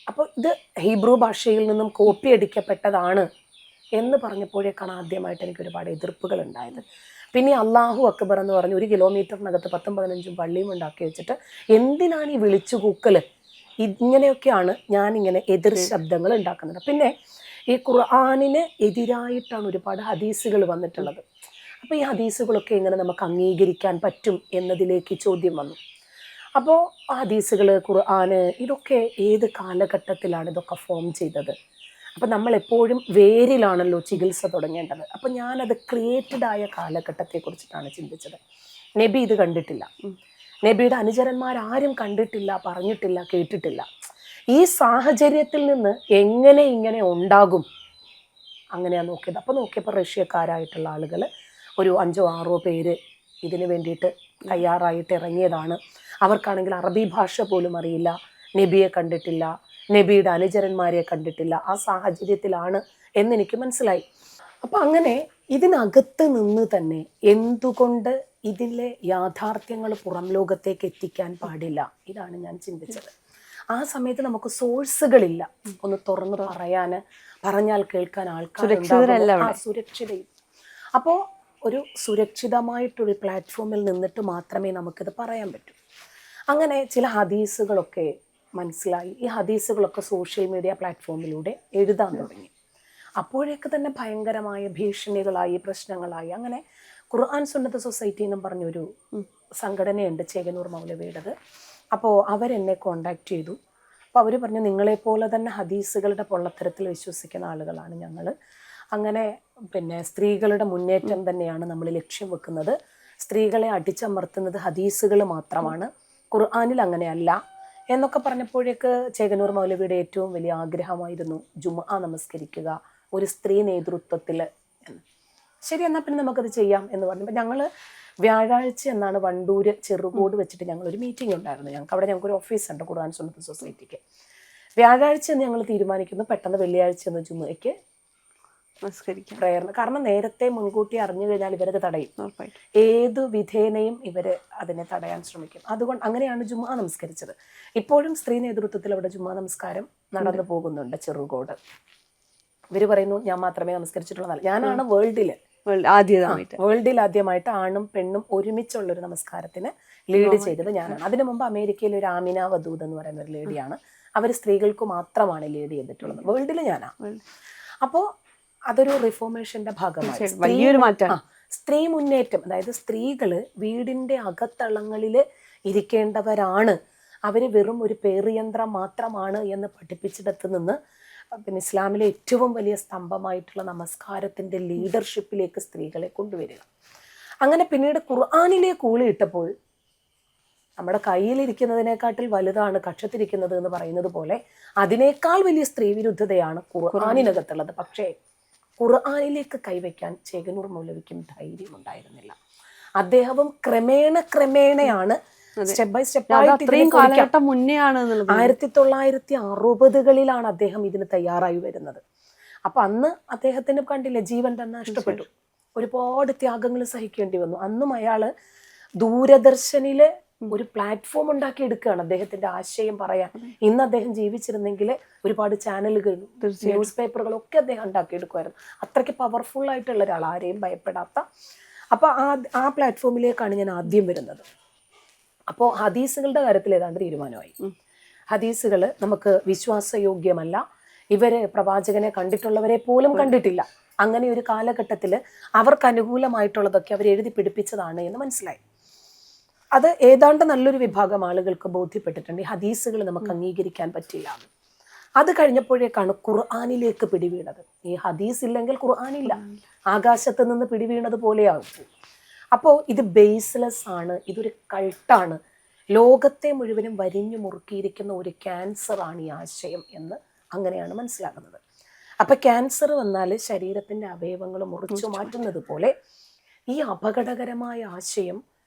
A: അപ്പോൾ ഇത് ഹീബ്രു ഭാഷയിൽ നിന്നും കോപ്പി അടിക്കപ്പെട്ടതാണ് എന്ന് പറഞ്ഞപ്പോഴേക്കാണ് ആദ്യമായിട്ട് എനിക്ക് ഒരുപാട് എതിർപ്പുകൾ ഉണ്ടായത്. പിന്നെ അല്ലാഹു അക്ബർ എന്ന് പറഞ്ഞ് 1 കിലോമീറ്ററിനകത്ത് 10-15 പള്ളിയും ഉണ്ടാക്കി വെച്ചിട്ട് എന്തിനാണ് ഈ വിളിച്ചു കൂക്കല്? ഇങ്ങനെയൊക്കെയാണ് ഞാനിങ്ങനെ എതിർ ശബ്ദങ്ങൾ ഉണ്ടാക്കുന്നത്. പിന്നെ ഈ ഖുർആനിന് എതിരായിട്ടാണ് ഒരുപാട് ഹദീസുകൾ വന്നിട്ടുള്ളത്. അപ്പോൾ ഈ ഹദീസുകളൊക്കെ എങ്ങനെ നമുക്ക് അംഗീകരിക്കാൻ പറ്റും എന്നതിലേക്ക് ചോദ്യം വന്നു. അപ്പോൾ ഹദീസുകൾ, ഖുർആന് ഇതൊക്കെ ഏത് കാലഘട്ടത്തിലാണ് ഇതൊക്കെ ഫോം ചെയ്തത്? അപ്പം നമ്മൾ എപ്പോഴും വേരിലാണല്ലോ ചികിത്സ തുടങ്ങേണ്ടത്. അപ്പം ഞാനത് ക്രിയേറ്റഡ് ആയ കാലഘട്ടത്തെക്കുറിച്ചിട്ടാണ് ചിന്തിച്ചത്. നബി ഇത് കണ്ടിട്ടില്ല, നബിയുടെ അനുചരന്മാരാരും കണ്ടിട്ടില്ല, പറഞ്ഞിട്ടില്ല, കേട്ടിട്ടില്ല. ഈ സാഹചര്യത്തിൽ നിന്ന് എങ്ങനെ ഇങ്ങനെ ഉണ്ടാകും? അങ്ങനെയാണ് നോക്കിയത്. അപ്പോൾ നോക്കിയപ്പോൾ റഷ്യക്കാരായിട്ടുള്ള ആളുകൾ ഒരു 5-6 പേര് ഇതിനു വേണ്ടിയിട്ട് തയ്യാറായിട്ട് ഇറങ്ങിയതാണ്. അവർക്കാണെങ്കിൽ അറബി ഭാഷ പോലും അറിയില്ല, നബിയെ കണ്ടിട്ടില്ല, നബിയുടെ അനുചരന്മാരെ കണ്ടിട്ടില്ല. ആ സാഹചര്യത്തിലാണ് എന്നെനിക്ക് മനസ്സിലായി. അപ്പം അങ്ങനെ ഇതിനകത്ത് നിന്ന് തന്നെ എന്തുകൊണ്ട് ഇതിലെ യാഥാർത്ഥ്യങ്ങൾ പുറം ലോകത്തേക്ക് എത്തിക്കാൻ പാടില്ല? ഇതാണ് ഞാൻ ചിന്തിച്ചത്. ആ സമയത്ത് നമുക്ക് സോഴ്സുകളില്ല ഒന്ന് തുറന്ന് പറയാൻ, പറഞ്ഞാൽ കേൾക്കാൻ ആൾക്കാർ സുരക്ഷിതയും. അപ്പോൾ ഒരു സുരക്ഷിതമായിട്ടൊരു പ്ലാറ്റ്ഫോമിൽ നിന്നിട്ട് മാത്രമേ നമുക്കിത് പറയാൻ പറ്റൂ. അങ്ങനെ ചില ഹദീസുകളൊക്കെ മനസ്സിലായി. ഈ ഹദീസുകളൊക്കെ സോഷ്യൽ മീഡിയ പ്ലാറ്റ്ഫോമിലൂടെ എഴുതാൻ തുടങ്ങി. അപ്പോഴേക്ക് തന്നെ ഭയങ്കരമായ ഭീഷണികളായി, പ്രശ്നങ്ങളായി. അങ്ങനെ ഖുർആൻ സുന്നത്ത് സൊസൈറ്റി എന്നും പറഞ്ഞൊരു സംഘടനയുണ്ട് ചേകനൂർ മൗലവിയുടേത്. അപ്പോൾ അവരെന്നെ കോണ്ടാക്ട് ചെയ്തു. അപ്പോൾ അവർ പറഞ്ഞു, നിങ്ങളെപ്പോലെ തന്നെ ഹദീസുകളുടെ പൊള്ളത്തരത്തിൽ വിശ്വസിക്കുന്ന ആളുകളാണ് ഞങ്ങൾ. അങ്ങനെ പിന്നെ സ്ത്രീകളുടെ മുന്നേറ്റം തന്നെയാണ് നമ്മൾ ലക്ഷ്യം വെക്കുന്നത്. സ്ത്രീകളെ അടിച്ചമർത്തുന്നത് ഹദീസുകൾ മാത്രമാണ്, ഖുർആനിൽ അങ്ങനെയല്ല എന്നൊക്കെ പറഞ്ഞപ്പോഴേക്ക് ചേകനൂർ മൗലവിയുടെ ഏറ്റവും വലിയ ആഗ്രഹമായിരുന്നു ജുമുഅ നമസ്കരിക്കുക ഒരു സ്ത്രീ നേതൃത്വത്തിൽ എന്ന്. ശരി, എന്നാൽ പിന്നെ നമുക്കത് ചെയ്യാം എന്ന് പറഞ്ഞപ്പോൾ ഞങ്ങൾ വ്യാഴാഴ്ച എന്നാണ് വണ്ടൂര് ചെറുകോട് വെച്ചിട്ട് ഞങ്ങളൊരു മീറ്റിംഗ് ഉണ്ടായിരുന്നു. ഞങ്ങൾക്കൊരു ഓഫീസുണ്ട് ഖുർആൻ സുന്നത്ത് സൊസൈറ്റിക്ക്. വ്യാഴാഴ്ച എന്ന് ഞങ്ങൾ തീരുമാനിക്കുന്നു, പെട്ടെന്ന് വെള്ളിയാഴ്ച എന്ന് ജുമുഅയ്ക്ക് പ്രേയറിന്. കാരണം നേരത്തെ മുൻകൂട്ടി അറിഞ്ഞു കഴിഞ്ഞാൽ ഇവരത് തടയും, ഏതു വിധേനയും ഇവര് അതിനെ തടയാൻ ശ്രമിക്കും. അതുകൊണ്ട് അങ്ങനെയാണ് ജുമുഅ നമസ്കരിച്ചത്. ഇപ്പോഴും സ്ത്രീ നേതൃത്വത്തിൽ അവിടെ ജുമുഅ നമസ്കാരം നടന്നു പോകുന്നുണ്ട് ചെറുകോട്. ഇവര് പറയുന്നു ഞാൻ മാത്രമേ നമസ്കരിച്ചിട്ടുള്ളതല്ല. ഞാനാണ് വേൾഡിൽ ആദ്യമായിട്ട് ആണും പെണ്ണും ഒരുമിച്ചുള്ളൊരു നമസ്കാരത്തിന് ലീഡ് ചെയ്തത് ഞാനാണ്. അതിനു മുമ്പ് അമേരിക്കയിൽ ഒരു ആമിന വദൂദ് എന്ന് പറയുന്ന ഒരു ലേഡിയാണ്, അവർ സ്ത്രീകൾക്ക് മാത്രമാണ് ലീഡ് ചെയ്തിട്ടുള്ളത്. വേൾഡിൽ ഞാനാണ്. അപ്പോൾ അതൊരു റിഫോർമേഷന്റെ ഭാഗമായി
B: വലിയൊരു മാറ്റം.
A: സ്ത്രീ മുന്നേറ്റം, അതായത് സ്ത്രീകള് വീടിന്റെ അകത്തളങ്ങളിൽ ഇരിക്കേണ്ടവരാണ്, അവർ വെറും ഒരു പേറിയന്ത്രം മാത്രമാണ് എന്ന് പഠിപ്പിച്ചിടത്ത് നിന്ന് പിന്നെ ഇസ്ലാമിലെ ഏറ്റവും വലിയ സ്തംഭമായിട്ടുള്ള നമസ്കാരത്തിൻ്റെ ലീഡർഷിപ്പിലേക്ക് സ്ത്രീകളെ കൊണ്ടുവരിക. അങ്ങനെ പിന്നീട് ഖുർആനിലേക്ക് ഊളിയിട്ടപ്പോൾ നമ്മുടെ കയ്യിലിരിക്കുന്നതിനേക്കാട്ടിൽ വലുതാണ് കക്ഷത്തിരിക്കുന്നത് എന്ന് പറയുന്നത് പോലെ അതിനേക്കാൾ വലിയ സ്ത്രീവിരുദ്ധതയാണ് ഖുർആനിനകത്തുള്ളത്. പക്ഷേ ഖുർആനിലേക്ക് കൈവയ്ക്കാൻ ചേകനൂർ മൗലവിക്കും ധൈര്യം ഉണ്ടായിരുന്നില്ല. അദ്ദേഹവും ക്രമേണയാണ് സ്റ്റെപ്പ് ബൈ സ്റ്റെപ്പ് ആയിട്ട് 1960കളിലാണ് അദ്ദേഹം ഇതിന് തയ്യാറായി വരുന്നത്. അപ്പൊ അന്ന് അദ്ദേഹത്തിന് കണ്ടില്ലേ, ജീവൻ തന്നെ നഷ്ടപ്പെട്ടു, ഒരുപാട് ത്യാഗങ്ങൾ സഹിക്കേണ്ടി വന്നു. അന്നും അയാള് ദൂരദർശനിലെ ഒരു പ്ലാറ്റ്ഫോം ഉണ്ടാക്കി എടുക്കുകയാണ് അദ്ദേഹത്തിന്റെ ആശയം പറയാൻ. ഇന്ന് അദ്ദേഹം ജീവിച്ചിരുന്നെങ്കിൽ ഒരുപാട് ചാനലുകളും ന്യൂസ് പേപ്പറുകളും ഒക്കെ അദ്ദേഹം ഉണ്ടാക്കിയെടുക്കുമായിരുന്നു. അത്രയ്ക്ക് പവർഫുൾ ആയിട്ടുള്ള ഒരാൾ, ആരെയും ഭയപ്പെടാത്ത. അപ്പൊ ആ പ്ലാറ്റ്ഫോമിലേക്കാണ് ഞാൻ ആദ്യം വരുന്നത്. അപ്പോൾ ഹദീസുകളുടെ കാര്യത്തിൽ ഏതാണ്ട് തീരുമാനമായി. ഹദീസുകൾ നമുക്ക് വിശ്വാസയോഗ്യമല്ല, ഇവര് പ്രവാചകനെ കണ്ടിട്ടുള്ളവരെ പോലും കണ്ടിട്ടില്ല. അങ്ങനെ ഒരു കാലഘട്ടത്തിൽ അവർക്ക് അനുകൂലമായിട്ടുള്ളതൊക്കെ അവർ എഴുതി പിടിപ്പിച്ചതാണ് എന്ന് മനസ്സിലായി. അത് ഏതാണ്ട് നല്ലൊരു വിഭാഗം ആളുകൾക്ക് ബോധ്യപ്പെട്ടിട്ടുണ്ട്, ഈ ഹദീസുകൾ നമുക്ക് അംഗീകരിക്കാൻ പറ്റില്ല. അത് കഴിഞ്ഞപ്പോഴേക്കാണ് ഖുർആനിലേക്ക് പിടിവീണത്. ഈ ഹദീസ് ഇല്ലെങ്കിൽ ഖുർആനില്ല, ആകാശത്ത് നിന്ന് പിടിവീണത് പോലെയാകും. അപ്പോൾ ഇത് ബേസ്ലെസ് ആണ്, ഇതൊരു കൾട്ടാണ്, ലോകത്തെ മുഴുവനും വരിഞ്ഞു മുറുക്കിയിരിക്കുന്ന ഒരു ക്യാൻസറാണ് ഈ ആശയം എന്ന് അങ്ങനെയാണ് മനസ്സിലാക്കുന്നത്. അപ്പം ക്യാൻസർ വന്നാൽ ശരീരത്തിൻ്റെ അവയവങ്ങൾ മുറിച്ചു മാറ്റുന്നത് പോലെ ഈ അപകടകരമായ ആശയം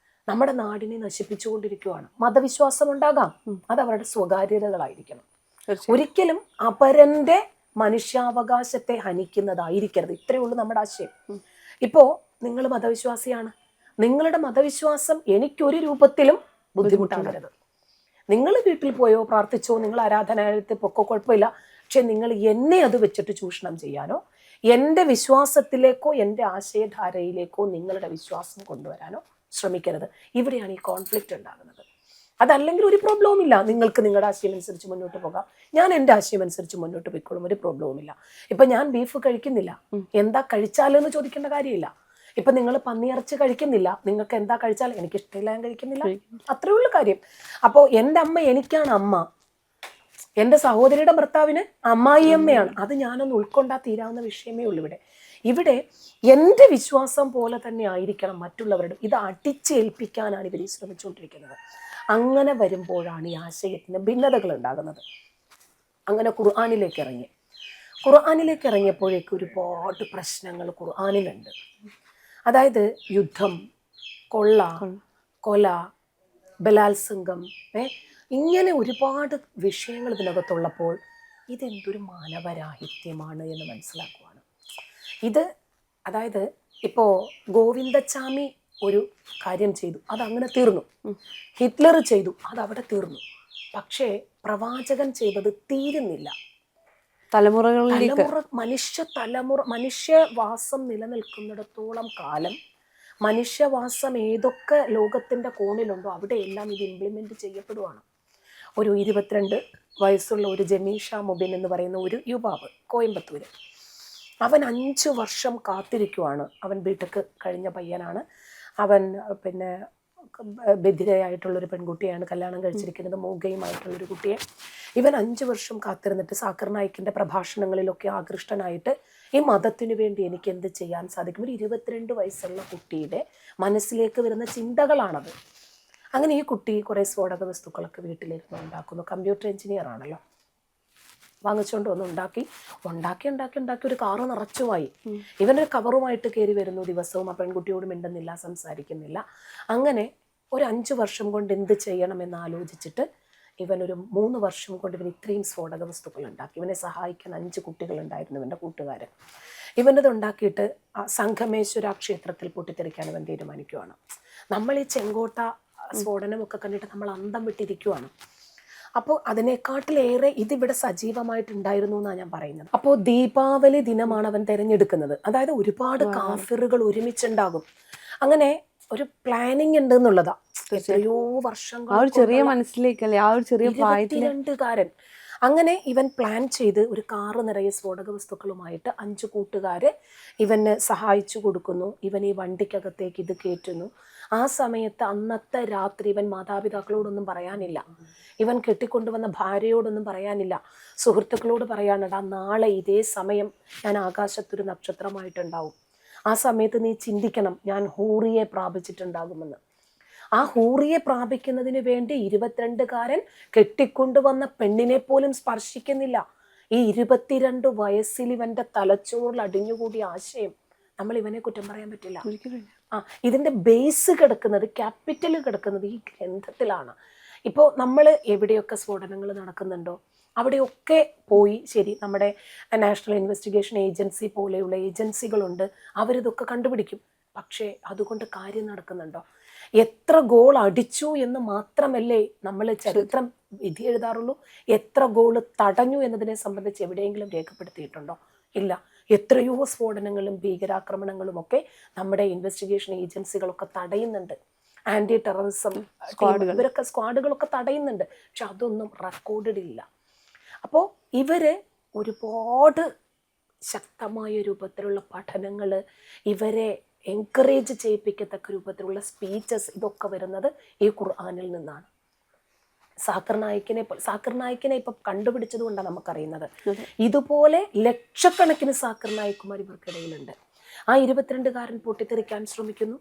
A: നമ്മുടെ നാടിനെ നശിപ്പിച്ചുകൊണ്ടിരിക്കുകയാണ്. മതവിശ്വാസം ഉണ്ടാകാം, അത് അവരുടെ സ്വകാര്യതകളായിരിക്കണം, ഒരിക്കലും അപരന്റെ മനുഷ്യാവകാശത്തെ ഹനിക്കുന്നതായിരിക്കരുത്. ഇത്രയേ ഉള്ളൂ നമ്മുടെ ആശയം. ഇപ്പോൾ നിങ്ങൾ മതവിശ്വാസിയാണ്, നിങ്ങളുടെ മതവിശ്വാസം എനിക്കൊരു രൂപത്തിലും ബുദ്ധിമുട്ടാകരുത്. നിങ്ങൾ വീട്ടിൽ പോയോ പ്രാർത്ഥിച്ചോ, നിങ്ങൾ ആരാധനാലയത്തിൽ പൊക്കോ, കുഴപ്പമില്ല. പക്ഷെ നിങ്ങൾ എന്നെ അത് വെച്ചിട്ട് ചൂഷണം ചെയ്യാനോ എൻ്റെ വിശ്വാസത്തിലേക്കോ എൻ്റെ ആശയധാരയിലേക്കോ നിങ്ങളുടെ വിശ്വാസം കൊണ്ടുവരാനോ ശ്രമിക്കരുത്. ഇവിടെയാണ് ഈ കോൺഫ്ലിക്റ്റ് ഉണ്ടാകുന്നത്. അതല്ലെങ്കിൽ ഒരു പ്രോബ്ലവും ഇല്ല, നിങ്ങൾക്ക് നിങ്ങളുടെ ആശയം അനുസരിച്ച് മുന്നോട്ട് പോകാം, ഞാൻ എൻ്റെ ആശയം അനുസരിച്ച് മുന്നോട്ട് പോയിക്കോളും, ഒരു പ്രോബ്ലവും ഇല്ല. ഇപ്പം ഞാൻ ബീഫ് കഴിക്കുന്നില്ല, എന്താ കഴിച്ചാലെന്ന് ചോദിക്കേണ്ട കാര്യമില്ല. ഇപ്പം നിങ്ങൾ പന്നിയിറച്ചി കഴിക്കുന്നില്ല, നിങ്ങൾക്ക് എന്താ കഴിച്ചാൽ, എനിക്ക് ഇഷ്ടമില്ല, ഞാൻ കഴിക്കുന്നില്ല, അത്രേ ഉള്ളൂ കാര്യം. അപ്പോൾ എൻ്റെ അമ്മ എനിക്കാണ് അമ്മ, എൻ്റെ സഹോദരിയുടെ ഭർത്താവിന് അമ്മായി അമ്മയാണ്, അത് ഞാനൊന്ന് ഉൾക്കൊണ്ടാൽ തീരാവുന്ന വിഷയമേ ഉള്ളൂ. ഇവിടെ എൻ്റെ വിശ്വാസം പോലെ തന്നെ ആയിരിക്കണം മറ്റുള്ളവരുടെ. ഇത് അടിച്ചേൽപ്പിക്കാനാണ് ഇവർ ശ്രമിച്ചുകൊണ്ടിരിക്കുന്നത്. അങ്ങനെ വരുമ്പോഴാണ് ഈ ആശയത്തിന് ഭിന്നതകൾ ഉണ്ടാകുന്നത്. അങ്ങനെ ഖുർആനിലേക്ക് ഇറങ്ങിയപ്പോഴേക്ക് ഒരുപാട് പ്രശ്നങ്ങൾ ഖുർആനിലുണ്ട്. അതായത് യുദ്ധം, കൊല, ബലാത്സംഗം, ഇങ്ങനെ ഒരുപാട് വിഷയങ്ങൾ ഇതിനകത്തുള്ളപ്പോൾ ഇതെന്തൊരു മാനവരാഹിത്യമാണ് എന്ന് മനസ്സിലാക്കുവാണ്. അതായത് ഇപ്പോൾ ഗോവിന്ദച്ചാമി ഒരു കാര്യം ചെയ്തു, അതങ്ങനെ തീർന്നു. ഹിറ്റ്ലർ ചെയ്തു, അതവിടെ തീർന്നു. പക്ഷേ പ്രവാചകൻ ചെയ്തത് തീരുന്നില്ല. മനുഷ്യവാസം നിലനിൽക്കുന്നിടത്തോളം കാലം, മനുഷ്യവാസം ഏതൊക്കെ ലോകത്തിൻ്റെ കോണിലുണ്ടോ അവിടെയെല്ലാം ഇത് ഇംപ്ലിമെൻ്റ് ചെയ്യപ്പെടുവാണ്. ഒരു 22 വയസ്സുള്ള ഒരു ജമീഷ മുബിൻ എന്ന് പറയുന്ന ഒരു യുവാവ്, കോയമ്പത്തൂര്, അവൻ 5 വർഷം കാത്തിരിക്കുവാണ്. അവൻ ബിടെക് കഴിഞ്ഞ പയ്യനാണ്. അവൻ പിന്നെ ബധിരയായിട്ടുള്ളൊരു പെൺകുട്ടിയാണ് കല്യാണം കഴിച്ചിരിക്കുന്നത്, മൂകയുമായിട്ടുള്ളൊരു കുട്ടിയെ. ഇവൻ 5 വർഷം കാത്തിരുന്നിട്ട് സാക്കിർ നായിക്കിൻ്റെ പ്രഭാഷണങ്ങളിലൊക്കെ ആകൃഷ്ടനായിട്ട് ഈ മതത്തിനു വേണ്ടി എനിക്ക് എന്ത് ചെയ്യാൻ സാധിക്കും, ഒരു 22 വയസ്സുള്ള കുട്ടിയുടെ മനസ്സിലേക്ക് വരുന്ന ചിന്തകളാണത്. അങ്ങനെ ഈ കുട്ടി കുറേ സ്ഫോടക വസ്തുക്കളൊക്കെ വീട്ടിലിരുന്ന് ഉണ്ടാക്കുന്നു. കമ്പ്യൂട്ടർ എഞ്ചിനീയർ ആണല്ലോ. വാങ്ങിച്ചുകൊണ്ട് വന്ന് ഉണ്ടാക്കി ഒരു കാറ് നിറച്ചുമായി. ഇവനൊരു കവറുമായിട്ട് കയറി വരുന്നു ദിവസവും. ആ പെൺകുട്ടിയോട് മിണ്ടുന്നില്ല, സംസാരിക്കുന്നില്ല. അങ്ങനെ ഒരു 5 വർഷം കൊണ്ട് എന്ത് ചെയ്യണമെന്ന് ആലോചിച്ചിട്ട് ഇവനൊരു 3 വർഷം കൊണ്ട് ഇവൻ ഇത്രയും സ്ഫോടക വസ്തുക്കൾ ഉണ്ടാക്കി. ഇവനെ സഹായിക്കാൻ 5 കുട്ടികളുണ്ടായിരുന്നു, ഇവൻ്റെ കൂട്ടുകാരൻ. ഇവനത് ഉണ്ടാക്കിയിട്ട് സംഘമേശ്വര ക്ഷേത്രത്തിൽ പൊട്ടിത്തെറിക്കാൻ ഇവൻ തീരുമാനിക്കുവാണ്. നമ്മൾ ഈ ചെങ്കോട്ട സ്ഫോടനമൊക്കെ കണ്ടിട്ട് നമ്മൾ അന്തം വിട്ടിരിക്കുവാണ്. അപ്പോൾ അതിനെക്കാട്ടിലേറെ ഇതിവിടെ സജീവമായിട്ടുണ്ടായിരുന്നു എന്നാണ് ഞാൻ പറയുന്നത്. അപ്പോൾ ദീപാവലി ദിനമാണ് അവൻ തിരഞ്ഞെടുക്കുന്നത്. അതായത് ഒരുപാട് കാഫിറുകൾ ഒരുമിച്ചുണ്ടാകും. അങ്ങനെ ഒരു പ്ലാനിങ് ഉണ്ട് എന്നുള്ളതാ. എത്രയോ വർഷങ്ങൾ,
B: ചെറിയ മനസ്സിലേക്കല്ലേ, ആ ഒരു ചെറിയ
A: 22കാരൻ. അങ്ങനെ ഇവൻ പ്ലാൻ ചെയ്ത് ഒരു കാറ് നിറയെ സ്ഫോടക വസ്തുക്കളുമായിട്ട് 5 കൂട്ടുകാര് ഇവന് സഹായിച്ചു കൊടുക്കുന്നു. ഇവൻ ഈ വണ്ടിക്കകത്തേക്ക് ഇത് കയറ്റുന്നു. ആ സമയത്ത് അന്നത്തെ രാത്രി ഇവൻ മാതാപിതാക്കളോടൊന്നും പറയാനില്ല, ഇവൻ കെട്ടിക്കൊണ്ടുവന്ന ഭാര്യയോടൊന്നും പറയാനില്ല, സുഹൃത്തുക്കളോട് പറയാനുണ്ട്, ആ നാളെ ഇതേ സമയം ഞാൻ ആകാശത്തൊരു നക്ഷത്രമായിട്ടുണ്ടാവും, ആ സമയത്ത് നീ ചിന്തിക്കണം ഞാൻ ഹൂറിയെ പ്രാപിച്ചിട്ടുണ്ടാകുമെന്ന്. ആ ഹൂറിയെ പ്രാപിക്കുന്നതിന് വേണ്ടി 22കാരൻ കെട്ടിക്കൊണ്ടുവന്ന പെണ്ണിനെ പോലും സ്പർശിക്കുന്നില്ല. ഈ 22 വയസ്സിൽ ഇവന്റെ തലച്ചോറിൽ അടിഞ്ഞുകൂടിയ ആശയം നമ്മൾ ഇവനെ കുറ്റം പറയാൻ പറ്റില്ല. ആ ഇതിന്റെ ബേസ് കിടക്കുന്നത്, ക്യാപിറ്റൽ കിടക്കുന്നത് ഈ ഗ്രന്ഥത്തിലാണ്. ഇപ്പോൾ നമ്മൾ എവിടെയൊക്കെ സ്ഫോടനങ്ങൾ നടക്കുന്നുണ്ടോ അവിടെയൊക്കെ പോയി ശരി നമ്മുടെ നാഷണൽ ഇൻവെസ്റ്റിഗേഷൻ ഏജൻസി പോലെയുള്ള ഏജൻസികളുണ്ട്, അവരിതൊക്കെ കണ്ടുപിടിക്കും. പക്ഷേ അതുകൊണ്ട് കാര്യം നടക്കുന്നുണ്ടോ? എത്ര ഗോൾ അടിച്ചു എന്ന് മാത്രമല്ലേ നമ്മൾ ചരിത്രം വിധി എഴുതാറുള്ളൂ. എത്ര ഗോൾ തടഞ്ഞു എന്നതിനെ സംബന്ധിച്ച് എവിടെയെങ്കിലും രേഖപ്പെടുത്തിയിട്ടുണ്ടോ? ഇല്ല. എത്രയോ സ്ഫോടനങ്ങളും ഭീകരാക്രമണങ്ങളും ഒക്കെ നമ്മുടെ ഇൻവെസ്റ്റിഗേഷൻ ഏജൻസികളൊക്കെ തടയുന്നുണ്ട്. ആന്റി ടെററിസം ഇവരൊക്കെ സ്ക്വാഡുകളൊക്കെ തടയുന്നുണ്ട്. പക്ഷെ അതൊന്നും റെക്കോർഡഡ് ഇല്ല. അപ്പോൾ ഇവര് ഒരുപാട് ശക്തമായ രൂപത്തിലുള്ള പഠനങ്ങൾ, ഇവരെ എൻകറേജ് ചെയ്യിപ്പിക്കത്തക്ക രൂപത്തിലുള്ള സ്പീച്ചസ്, ഇതൊക്കെ വരുന്നത് ഈ ഖുർആനിൽ നിന്നാണ്. സാക്കിർ നായിക്കിനെ ഇപ്പം കണ്ടുപിടിച്ചത് കൊണ്ടാണ് നമുക്കറിയുന്നത്. ഇതുപോലെ ലക്ഷക്കണക്കിന് സാക്കിർ നായിക്കുമാർ ഇവർക്കിടയിലുണ്ട്. ആ 22കാരൻ പൊട്ടിത്തെറിക്കാൻ ശ്രമിക്കുന്നു.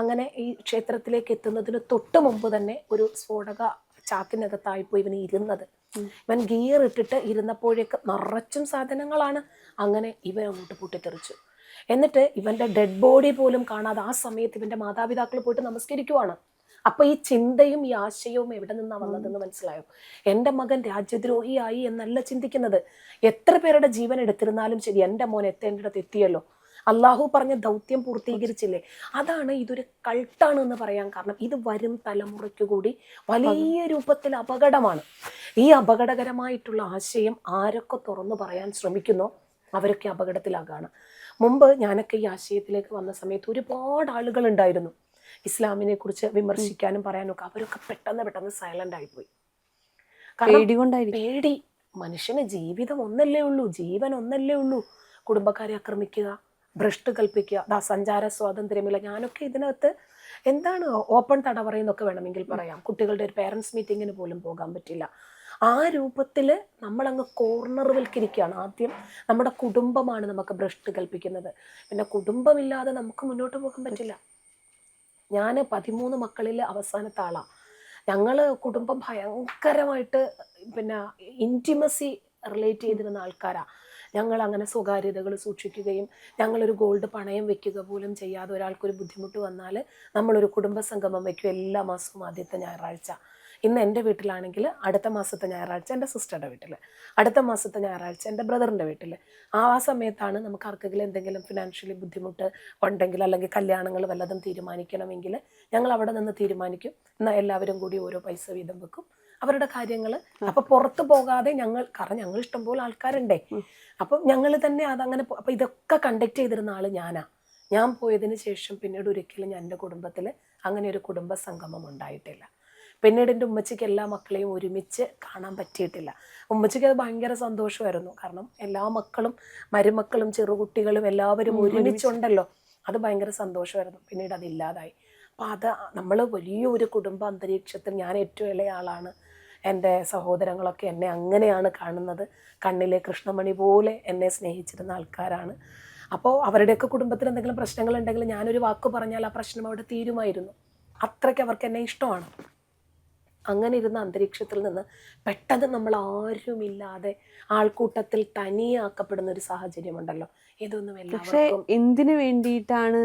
A: അങ്ങനെ ഈ ക്ഷേത്രത്തിലേക്ക് എത്തുന്നതിന് തൊട്ട് മുമ്പ് തന്നെ ഒരു സ്ഫോടക ചാക്കിനകത്തായിപ്പോയി ഇവന് ഇരുന്നത്. ഇവൻ ഗിയർ ഇട്ടിട്ട് ഇരുന്നപ്പോഴേക്ക് നിറച്ചും സാധനങ്ങളാണ്. അങ്ങനെ ഇവൻ അങ്ങോട്ട് പൊട്ടിത്തെറിച്ചു. എന്നിട്ട് ഇവന്റെ ഡെഡ് ബോഡി പോലും കാണാതെ ആ സമയത്ത് ഇവന്റെ മാതാപിതാക്കൾ പോയിട്ട് നമസ്കരിക്കുവാണ്. അപ്പൊ ഈ ചിന്തയും ഈ ആശയവും എവിടെ നിന്നാണ് വന്നതെന്ന് മനസ്സിലായോ? എൻ്റെ മകൻ രാജ്യദ്രോഹിയായി എന്നല്ല ചിന്തിക്കുന്നത്. എത്ര പേരുടെ ജീവൻ എടുത്തിരുന്നാലും ശരി, എൻ്റെ മോൻ എത്തേണ്ടിടത്ത് എത്തിയല്ലോ, അള്ളാഹു പറഞ്ഞ ദൗത്യം പൂർത്തീകരിച്ചില്ലേ. അതാണ് ഇതൊരു കൾട്ടാണ് എന്ന് പറയാൻ കാരണം. ഇത് വരും തലമുറയ്ക്ക് കൂടി വലിയ രൂപത്തിൽ അപകടമാണ്. ഈ അപകടകരമായിട്ടുള്ള ആശയം ആരൊക്കെ തുറന്നു പറയാൻ ശ്രമിക്കുന്നോ അവരൊക്കെ അപകടത്തിലാകാണ്. മുമ്പ് ഞാനൊക്കെ ഈ ആശയത്തിലേക്ക് വന്ന സമയത്ത് ഒരുപാട് ആളുകൾ ഉണ്ടായിരുന്നു ഇസ്ലാമിനെ കുറിച്ച് വിമർശിക്കാനും പറയാനും ഒക്കെ. അവരൊക്കെ പെട്ടെന്ന് സൈലന്റ് ആയിപ്പോയി. പേടി. മനുഷ്യന് ജീവിതം ഒന്നല്ലേ ഉള്ളൂ, ജീവൻ ഒന്നല്ലേ ഉള്ളൂ. കുടുംബക്കാരെ ആക്രമിക്കുക, ഭ്രഷ്ട് കൽപ്പിക്കുക, സഞ്ചാര സ്വാതന്ത്ര്യമില്ല. ഞാനൊക്കെ ഇതിനകത്ത് എന്താണ് ഓപ്പൺ തടവറയെന്നൊക്കെ വേണമെങ്കിൽ പറയാം. കുട്ടികളുടെ ഒരു പേരൻസ് മീറ്റിങ്ങിന് പോലും പോകാൻ പറ്റില്ല. ആ രൂപത്തിൽ നമ്മളങ്ങ് കോർണറുവൽക്കരിക്കുകയാണ്. ആദ്യം നമ്മുടെ കുടുംബമാണ് നമുക്ക് ഭ്രഷ്ട് കൽപ്പിക്കുന്നത്. പിന്നെ കുടുംബമില്ലാതെ നമുക്ക് മുന്നോട്ട് പോകാൻ പറ്റില്ല. ഞാൻ 13 മക്കളിൽ അവസാനത്തെ ആളാണ്. ഞങ്ങൾ കുടുംബം ഭയങ്കരമായിട്ട് പിന്നെ ഇൻറ്റിമസി റിലേറ്റ് ചെയ്തിരുന്ന ആൾക്കാരാണ്. ഞങ്ങൾ അങ്ങനെ സ്വകാര്യതകൾ സൂക്ഷിക്കുകയും ഞങ്ങളൊരു ഗോൾഡ് പണയം വെക്കുക പോലും ചെയ്യാതെ ഒരാൾക്കൊരു ബുദ്ധിമുട്ട് വന്നാൽ നമ്മളൊരു കുടുംബ സംഗമം വയ്ക്കും എല്ലാ മാസവും ആദ്യത്തെ ഞായറാഴ്ച. ഇന്ന് എൻ്റെ വീട്ടിലാണെങ്കിൽ അടുത്ത മാസത്തെ ഞായറാഴ്ച എൻ്റെ സിസ്റ്ററുടെ വീട്ടിൽ, അടുത്ത മാസത്തെ ഞായറാഴ്ച എൻ്റെ ബ്രദറിൻ്റെ വീട്ടിൽ. ആ സമയത്താണ് നമുക്ക് ആർക്കെങ്കിലും എന്തെങ്കിലും ഫിനാൻഷ്യലി ബുദ്ധിമുട്ട് ഉണ്ടെങ്കിൽ അല്ലെങ്കിൽ കല്യാണങ്ങൾ വല്ലതും തീരുമാനിക്കണമെങ്കിൽ ഞങ്ങൾ അവിടെ നിന്ന് തീരുമാനിക്കും. എന്നാൽ എല്ലാവരും കൂടി ഓരോ പൈസ വീതം വെക്കും, അവരുടെ കാര്യങ്ങൾ. അപ്പം പുറത്ത് പോകാതെ കാരണം ഞങ്ങൾ ഇഷ്ടംപോലെ ആൾക്കാരുണ്ടേ. അപ്പം ഞങ്ങൾ തന്നെ അതങ്ങനെ അപ്പം ഇതൊക്കെ കണ്ടക്ട് ചെയ്തിരുന്ന ആൾ ഞാനാണ്. ഞാൻ പോയതിന് ശേഷം പിന്നീട് ഒരിക്കലും ഞാൻ എൻ്റെ കുടുംബത്തിൽ അങ്ങനെ ഒരു കുടുംബ സംഗമം ഉണ്ടായിട്ടില്ല. പിന്നീട് എൻ്റെ ഉമ്മച്ചിക്ക് എല്ലാ മക്കളെയും ഒരുമിച്ച് കാണാൻ പറ്റിയിട്ടില്ല. ഉമ്മച്ചിക്ക് അത് ഭയങ്കര സന്തോഷമായിരുന്നു. കാരണം എല്ലാ മക്കളും മരുമക്കളും ചെറുകുട്ടികളും എല്ലാവരും ഒരുമിച്ചുണ്ടല്ലോ, അത് ഭയങ്കര സന്തോഷമായിരുന്നു. പിന്നീട് അതില്ലാതായി. അപ്പം അത് നമ്മൾ വലിയൊരു കുടുംബ അന്തരീക്ഷത്തിൽ, ഞാൻ ഏറ്റവും ഇളയ ആളാണ്, എൻ്റെ സഹോദരങ്ങളൊക്കെ എന്നെ അങ്ങനെയാണ് കാണുന്നത്. കണ്ണിലെ കൃഷ്ണമണി പോലെ എന്നെ സ്നേഹിച്ചിരുന്ന ആൾക്കാരാണ്. അപ്പോൾ അവരുടെയൊക്കെ കുടുംബത്തിൽ എന്തെങ്കിലും പ്രശ്നങ്ങളുണ്ടെങ്കിൽ ഞാനൊരു വാക്ക് പറഞ്ഞാൽ ആ പ്രശ്നം അവിടെ തീരുമായിരുന്നു. അത്രയ്ക്ക് അവർക്ക് എന്നെ ഇഷ്ടമാണ്. അങ്ങനെ ഇരുന്ന അന്തരീക്ഷത്തിൽ നിന്ന് പെട്ടെന്ന് നമ്മൾ ആരുമില്ലാതെ ആൾക്കൂട്ടത്തിൽ തനിയാക്കപ്പെടുന്ന ഒരു സാഹചര്യമുണ്ടല്ലോ, ഇതൊന്നും എല്ലാവർക്കും.
B: എന്തിനു വേണ്ടിയിട്ടാണ്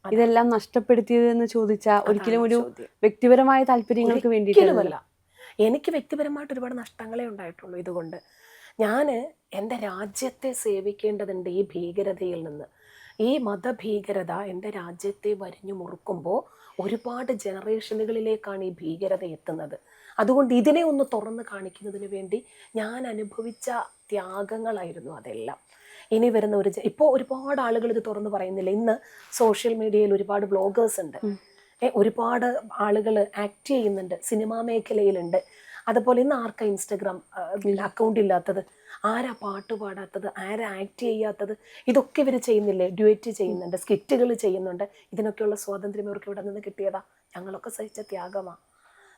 B: ഇതെല്ലാം നഷ്ടപ്പെടുത്തിയത് എന്ന് ചോദിച്ചാൽ ഒരിക്കലും ഒരു വ്യക്തിപരമായ താല്പര്യങ്ങൾക്ക് വേണ്ടിയിട്ടല്ല.
A: എനിക്ക് വ്യക്തിപരമായിട്ട് ഒരുപാട് നഷ്ടങ്ങളെ ഉണ്ടായിട്ടുള്ളൂ. ഇതുകൊണ്ട് ഞാൻ എൻ്റെ രാജ്യത്തെ സേവിക്കേണ്ടതുണ്ട്. ഈ ഭീകരതയിൽ നിന്ന്, ഈ മതഭീകരത എൻ്റെ രാജ്യത്തെ വരിഞ്ഞു മുറുക്കുമ്പോൾ ഒരുപാട് ജനറേഷനുകളിലേക്കാണ് ഈ ഭീകരത എത്തുന്നത്. അതുകൊണ്ട് ഇതിനെ ഒന്ന് തുറന്ന് കാണിക്കുന്നതിന് വേണ്ടി ഞാൻ അനുഭവിച്ച ത്യാഗങ്ങളായിരുന്നു അതെല്ലാം. ഇനി വരുന്ന ഇപ്പോൾ ഒരുപാട് ആളുകൾ ഇത് തുറന്ന് പറയുന്നില്ല. ഇന്ന് സോഷ്യൽ മീഡിയയിൽ ഒരുപാട് വ്ളോഗേഴ്സ് ഉണ്ട്, ഒരുപാട് ആളുകൾ ആക്ട് ചെയ്യുന്നുണ്ട്, സിനിമാ മേഖലയിലുണ്ട്. അതുപോലെ ഇന്ന് ആർക്കാ ഇൻസ്റ്റഗ്രാം അക്കൗണ്ട് ഇല്ലാത്തത്? ആരാ പാട്ട് പാടാത്തത്, ആരാ ആക്ട് ചെയ്യാത്തത്? ഇതൊക്കെ ഇവർ ചെയ്യുന്നില്ലേ? ഡ്യുവറ്റ് ചെയ്യുന്നുണ്ട്, സ്കിറ്റുകൾ ചെയ്യുന്നുണ്ട്. ഇതിനൊക്കെയുള്ള സ്വാതന്ത്ര്യം ഇവർക്ക് ഇവിടെ നിന്ന് കിട്ടിയതാ. ഞങ്ങളൊക്കെ സഹിച്ച ത്യാഗമാണ്.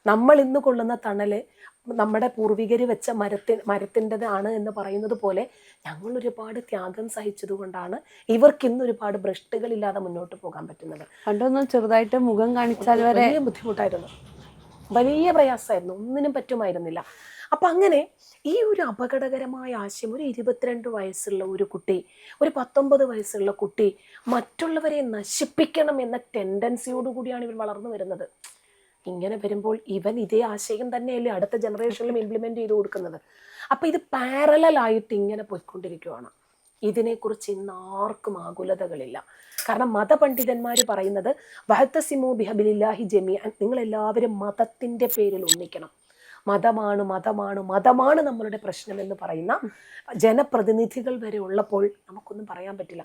A: നമ്മൾ ഇന്ന് കൊള്ളുന്ന തണല് നമ്മുടെ പൂർവികർ വെച്ച മരത്തിൻ്റെതാണ് എന്ന് പറയുന്നത് പോലെ ഞങ്ങൾ ഒരുപാട് ത്യാഗം സഹിച്ചത് കൊണ്ടാണ് ഇവർക്ക് ഇന്ന് ഒരുപാട് ഭ്രഷ്ടുകളില്ലാതെ മുന്നോട്ട് പോകാൻ പറ്റുന്നത്.
B: പണ്ടൊന്നും ചെറുതായിട്ട് മുഖം കാണിച്ചാൽ വരെ
A: വലിയ ബുദ്ധിമുട്ടായിരുന്നു, വലിയ പ്രയാസമായിരുന്നു, ഒന്നിനും പറ്റുമായിരുന്നില്ല. അപ്പം അങ്ങനെ ഈ ഒരു അപകടകരമായ ആശയം, ഒരു 22 വയസ്സുള്ള ഒരു കുട്ടി, ഒരു 19 വയസ്സുള്ള കുട്ടി മറ്റുള്ളവരെ നശിപ്പിക്കണം എന്ന ടെൻഡൻസിയോടുകൂടിയാണ് ഇവർ വളർന്നു വരുന്നത്. ഇങ്ങനെ വരുമ്പോൾ ഇവൻ ഇതേ ആശയം തന്നെയല്ലേ അടുത്ത ജനറേഷനിലും ഇംപ്ലിമെൻ്റ് ചെയ്ത് കൊടുക്കുന്നത്. അപ്പം ഇത് പാരലായിട്ട് ഇങ്ങനെ പോയിക്കൊണ്ടിരിക്കുകയാണ്. ഇതിനെക്കുറിച്ച് ഇന്ന് ആർക്കും ആകുലതകളില്ല. കാരണം മതപണ്ഡിതന്മാർ പറയുന്നത് വഹ്തസിമു ബിഹബിലില്ലാഹി ജമീഅൻ, നിങ്ങളെല്ലാവരും മതത്തിൻ്റെ പേരിൽ ഒന്നിക്കണം. മതമാണ് മതമാണ് മതമാണ് നമ്മളുടെ പ്രശ്നം എന്ന് പറയുന്ന ജനപ്രതിനിധികൾ വരെ ഉള്ളപ്പോൾ നമുക്കൊന്നും പറയാൻ പറ്റില്ല.